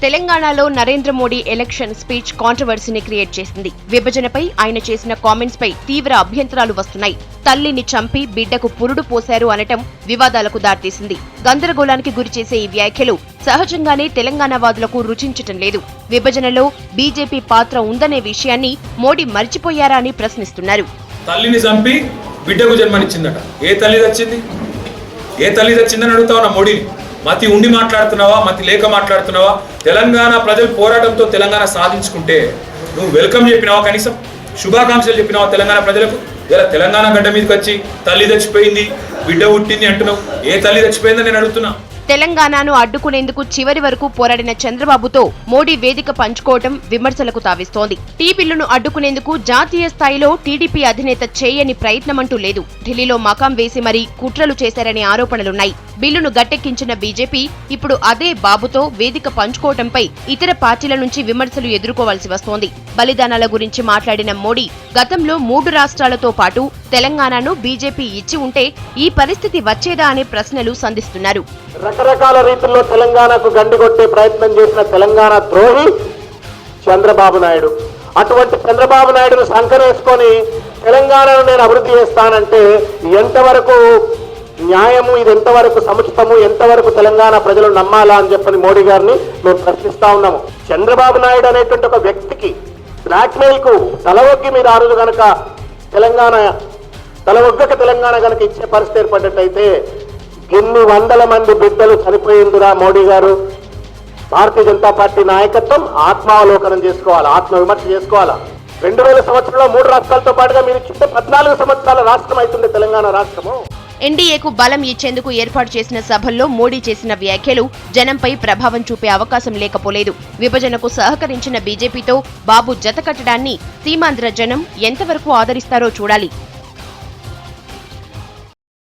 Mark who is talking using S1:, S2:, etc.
S1: తెలంగాణలో Narendra Modi election speech కాంట్రవర్సీని create చేసింది. విభజనపై ఆయన చేసిన కామెంట్స్ పై తీవ్ర అభ్యంతరాలు వస్తున్నాయి. తల్లిని చంపి బిడ్డకు పురుడు పోశారు అనటం వివాదాలకు దారితీసింది. గందరగోళానికి గురిచేసే ఈ వ్యాఖ్యలు సహజంగానే తెలంగాణ వాదులకు రుచించటం లేదు. విభజనలో బీజేపీ పాత్ర ఉందనే విషయాన్ని మోడీ మర్చిపోయారా అని ప్రశ్నిస్తున్నారు.
S2: తల్లిని చంపి బిడ్డకు జన్మనిచ్చిందట. ఏ తల్లి తెచ్చిందని అడుగుతా ఉన్నా మోడీని. మతి ఉండి మాట్లాడుతున్నావా, మతి లేక మాట్లాడుతున్నావా? తెలంగాణ ప్రజలు పోరాటంతో తెలంగాణ సాధించుకుంటే నువ్వు వెల్కమ్ చెప్పినావా? కనీసం శుభాకాంక్షలు చెప్పినావా తెలంగాణ ప్రజలకు? ఇలా తెలంగాణ గడ్డ మీదకి వచ్చి తల్లి చచ్చిపోయింది, బిడ్డ పుట్టింది అంటున్నావు. ఏ తల్లి చచ్చిపోయిందని నేను అడుగుతున్నా.
S1: తెలంగాణను అడ్డుకునేందుకు చివరి వరకు పోరాడిన చంద్రబాబుతో మోడీ వేదిక పంచుకోవటం విమర్శలకు తావిస్తోంది. టీ బిల్లును అడ్డుకునేందుకు జాతీయ స్థాయిలో టీడీపీ అధినేత చేయని ప్రయత్నమంటూ లేదు. ఢిల్లీలో మకాం వేసి మరీ కుట్రలు చేశారనే ఆరోపణలున్నాయి. బిల్లును గట్టెక్కించిన బీజేపీ ఇప్పుడు అదే బాబుతో వేదిక పంచుకోవటంపై ఇతర పార్టీల నుంచి విమర్శలు ఎదుర్కోవాల్సి వస్తోంది. బలిదానాల గురించి మాట్లాడిన మోడీ గతంలో 3 రాష్ట్రాలతో పాటు తెలంగాణను బీజేపీ ఇచ్చి ఉంటే ఈ పరిస్థితి వచ్చేదా అనే ప్రశ్నలు సంధిస్తున్నారు.
S3: రకరకాల రీతుల్లో తెలంగాణకు గండిగొట్టే ప్రయత్నం చేసిన తెలంగాణ ద్రోహి చంద్రబాబు నాయుడు. అటువంటి చంద్రబాబు నాయుడును సంకరేసుకొని తెలంగాణను నేను అభివృద్ధి చేస్తానంటే ఎంతవరకు న్యాయము, ఇది ఎంతవరకు సముచితము, ఎంతవరకు తెలంగాణ ప్రజలు నమ్మాలా అని చెప్పని మోడీ గారిని మేము ప్రశ్నిస్తా ఉన్నాము. చంద్రబాబు నాయుడు అనేటువంటి ఒక వ్యక్తికి బ్లాక్మెయిల్ కు తలవొగ్గి మీరు ఆ రోజు కనుక తెలంగాణ కనుక ఇచ్చే పరిస్థితి ఏర్పడ్డట్టయితే ఎన్ని వందల మంది బిడ్డలు చనిపోయిందిరా మోడీ గారు. భారతీయ జనతా పార్టీ నాయకత్వం ఆత్మావలోకనం చేసుకోవాలా, ఆత్మవిమర్శ చేసుకోవాలా. 2000 సంవత్సరంలో 3 రాష్ట్రాలతో పాటుగా మీరు ఇచ్చింటే 14 సంవత్సరాల రాష్ట్రం అవుతుండే తెలంగాణ రాష్ట్రము.
S1: ఎన్డీఏకు బలం ఇచ్చేందుకు ఏర్పాటు చేసిన సభల్లో మోడీ చేసిన వ్యాఖ్యలు జనంపై ప్రభావం చూపే అవకాశం లేకపోలేదు. విభజనకు సహకరించిన బీజేపీతో బాబు జతకట్టడాన్ని సీమాంధ్ర జనం ఎంతవరకు ఆదరిస్తారో చూడాలి.